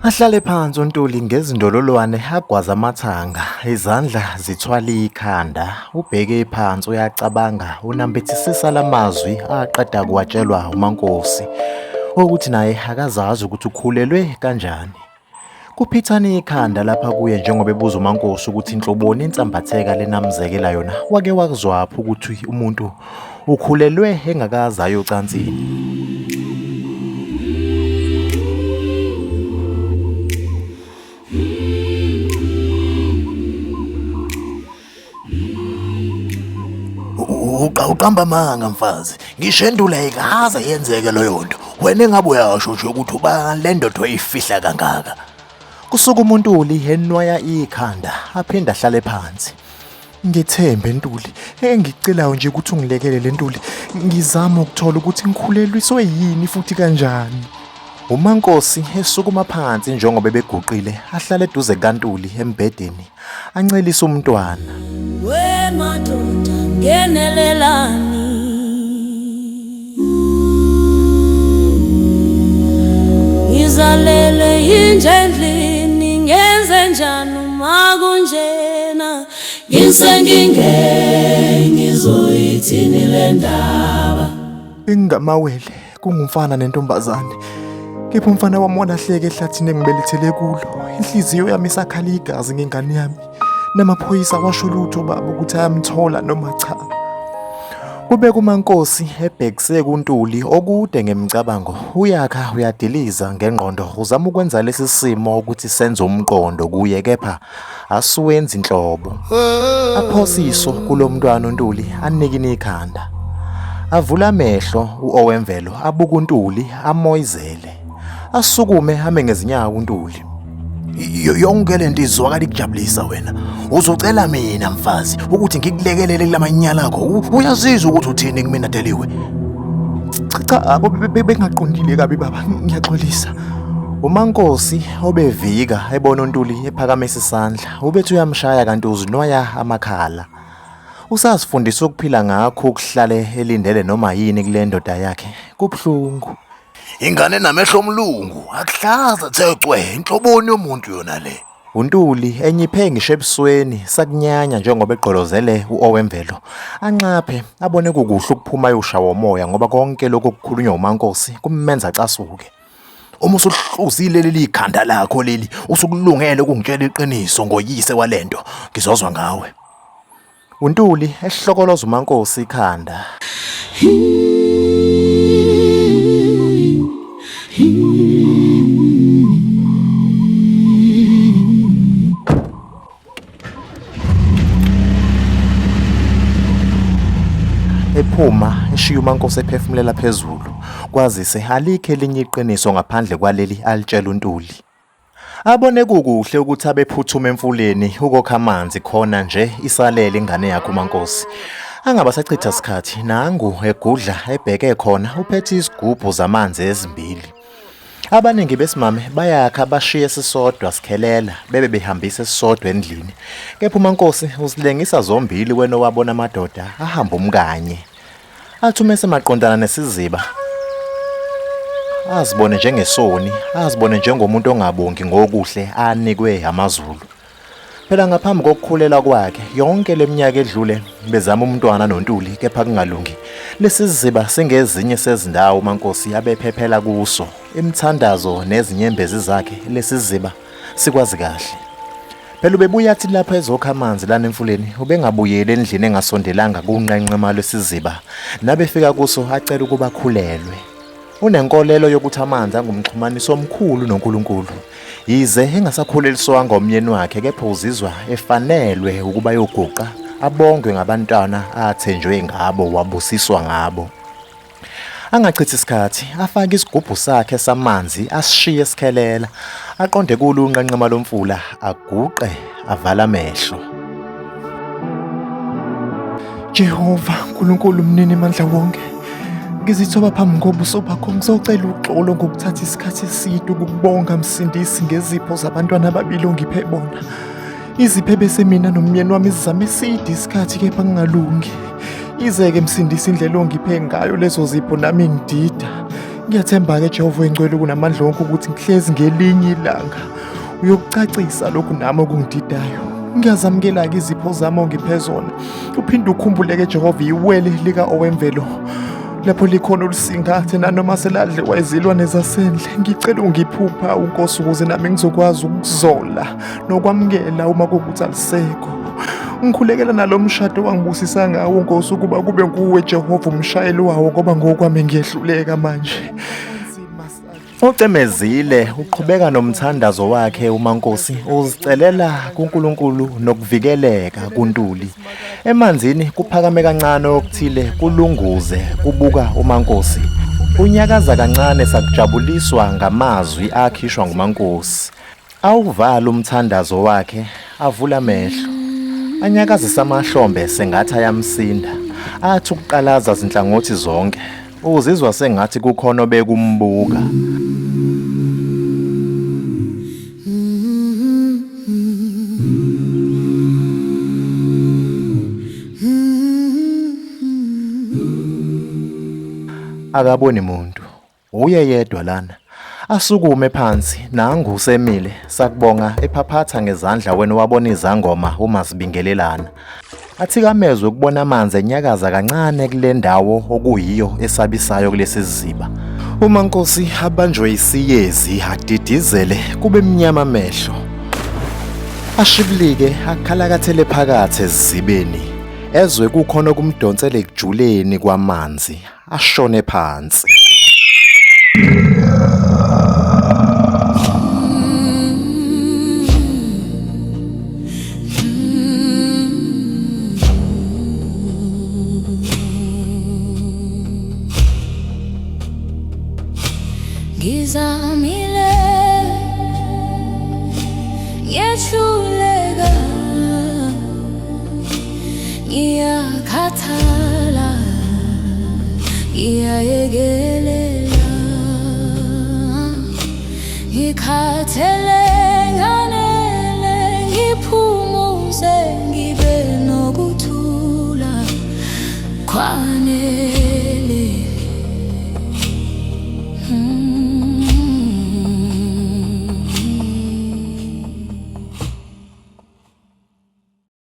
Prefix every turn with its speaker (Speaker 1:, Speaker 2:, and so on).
Speaker 1: Ahlale phansi uNtuli ngezindololwane agwaza amathanga, izandla zithwala ikhanda, ubheke phansi uyacabanga, unambithisisa lamazwi aqeda kuwatshelwa uMaNkosi ukuthi naye akazazi ukuthi ukhulelwe kanjani. Kuphithana ikhanda lapha kuye njengoba ebuza uMaNkosi ukuthi inhloboni insambatheka lenamzekela yona wake wakuzwaphi ukuthi umuntu ukhulelwe engakaze aye ocansini.
Speaker 2: Uqamba amanga mfazi, ngisho endula ayikaze yenzeke leyo nto. Wena engabe uyasho nje ukuthi ubani le ndoda oyifihla kangaka.
Speaker 1: Kusukuma uNtuli enwaya ikhanda aphinde ahlale phansi. Ngithembe Ntuli, engikucelayo nje ukuthi ungilekele le Ntuli, ngizama ukuthola ukuthi ngikhulelwiswe yini futhi kanjani. uMaNkosi esukuma phansi njengoba beguqile ahlala eduze kaNtuli embhedeni ancelisa umntwana.
Speaker 3: We madoda ngenelelani, ngizalele injendlini ngenze njani uma kunjena, ngizoyithini le ndaba.
Speaker 1: Bengingamawele kungumfana nentombazane, kepha umfana wami walahleka ehlathini engibelethele kulo. Inhliziyo yami isakhala igazi ngengane yami, namaphoyisa washo lutho baba ukuthi ayamthola noma cha. Kubeka uMaNkosi ebhekise kuNtuli okude ngemicabango, uyakha uyadiliza ngengqondo uzama ukwenza lesi simo ukuthi senze umqondo kuye, kepha asuwenza inhlobo. Aphosiso kulo mntwana uNtuli anikini ikhanda, avula amehlo uOwemvelo abuka uNtuli amoyizele, asukume ame ngezinyawo uNtuli.
Speaker 2: Yonke lento izwakala ikujabulisa wena. Uzocela mina mfazi ukuthi ngikulekelele kulamanyala akho. Uyazizwa ukuthi uthini kumina Deliwe?
Speaker 1: Cha, bengaqondile kabi baba, ngiyaxolisa. uMaNkosi obevika ebona uNtuli ephakamisa isandla, ubethi uyamshaya kanti uzinwaya amakhala. Usazifundisa ukuphila ngakho ukuhlale elindele noma yini kule ndoda yakhe. Kubhlungu.
Speaker 2: Ingane namehlo omlungu, akuhlaza thecwe, inhloboni yomuntu yona le.
Speaker 1: uNtuli enyiphe ngisho ebusweni sakunyanya njengoba egqolozele uOwemvelo. Anxaphe abone kukuhle ukuphuma ayosha womoya ngoba konke lokho kukhulunywa uMaNkosi kumenza acasuke.
Speaker 2: Uma usuhluzile leli khanda lakho leli, usukulungele ukungitshela iqiniso ngoyise walento, ngizozwa ngawe.
Speaker 1: uNtuli ehlokoloza uMaNkosi ikhanda. Ephuma eshiya uMaNkosi ephefumulela phezulu, kwazise alikho elinye iqiniso ngaphandle kwaleli alitshela uNtuli. Abone kukuhle ukuthi abephuthuma emfuleni ukokha amanzi khona nje isalele ingane yakhe uMaNkosi. Angaba sachitha isikhathi nangu egudla ebheke khona uphethe izigubhu zamanzi ezimbili. Abaningi besimame bayakha bashiye sisodwa sikhelela bebe behambisa esisodwa endlini. Kepha uMaNkosi usilengisa zombili wena wabona amadoda ahamba umkanye. Athume semaqondana nesiziba. Azibone njengesoni, azibone njengomuntu ongabongi ngokuhle anikwe amaZulu. Phela ngaphambi kokukhulela kwakhe yonke leminyaka edlule bezama umntwana noNtuli kepha kungalungi. Lesiziba singezinye sezindawo uMaNkosi abephephela kuso. Imthandazo nezinyembezi zakhe lesiziba sikwazi kahle. Phela ubebuya athi lapha ezokha amanzi lana emfuleni ubengabuyeli endlini engasondelanga kunqenqema lesiziba. Nabefika kuso acela ukuba khulelwe. Unenkolelo yokuthi amanzi angumxhumaniso omkhulu noNkulunkulu. Yize engasakhuleliswanga ngomyeni wakhe kepha uzizwa efanelwe ukuba yoguqa abongwe ngabantwana athenjwe ngabo wabusiswa ngabo. Angachithi isikhathi afake isigubhu sakhe samanzi asishiye esikhelela, aqonde kulo unqenqema lomfula aguqe avala amehlo. Jehova uNkulunkulu mnini mandla wonke, ngizithoba phambi kobuso bakho ngizocela uxolo ngokuthatha isikhathi eside ukubonga Msindisi ngezipho zabantwana ababili ongiphe bona. Izipho ebese mina nomyeni wami sizame eside isikhathi kepha kungalungi. Izeke Msindisi indlela ongiphe ngayo lezo zipho nami ngidida. Ngiyathemba-ke Jehova oyingcwele kunamandla wonke ukuthi ngihlezi ngelinye ilanga uyokucacisa lokhu nami okungididayo. Ngiyazamukela-ke izipho zami ongiphe zona. Uphinde ukhumbule-ke Jehova iwele lika-Owemvelo lapho likhona olusingathe nanoma seladliwa izilwane zasendle. Ngicela ungiphupha uNkosi ukuze nami ngizokwazi ukuzola nokwamukela uma kuwukuthi alisekho. Ngikhulekela nalo mshado wangibusisa ngawo Nkosi ukuba kube nguwe Jehova umshayeli wawo ngoba ngokwami ngiyehluleka manje. Ucemezile uqhubeka nomthandazo wakhe uMaNkosi uzicelela kuNkulunkulu nokuvikeleka kuNtuli. Emanzini kuphakame kancane okuthile kulunguze kubuka uMaNkosi. Unyakaza kancane sakujabuliswa ngamazwi akhishwa nguMaNkosi. Awuvala umthandazo wakhe avula amehlo. Anyakazisa amahlombe sengathi ayamsinda. Athi ukuqalaza zinhlangothi zonke. Uzizwa sengathi kukhona obekumbuka. Akaboni muntu. Uye yedwa lana. Asukume phansi nangu usemile sakubonga ephaphatha ngezandla wena wabona izangoma uma sibingelelana. Athikamezwe ukubona amanzi enyakaza kancane kule ndawo okuyiyo esabisayo kulesi siziba. uMaNkosi abanjwe isiyezi adidizele kube mnyama amehlo. Ashibilike akhalakathele phakathi ezibeni ezwe kukhona okumdonsela ekujuleni kwamanzi ashone phansi.
Speaker 3: Ngizamile ngiyahluleka ngiyakhathala ngiyayekelela ngikhathele nganele ngiphumuze ngibe nokuthula kwanele.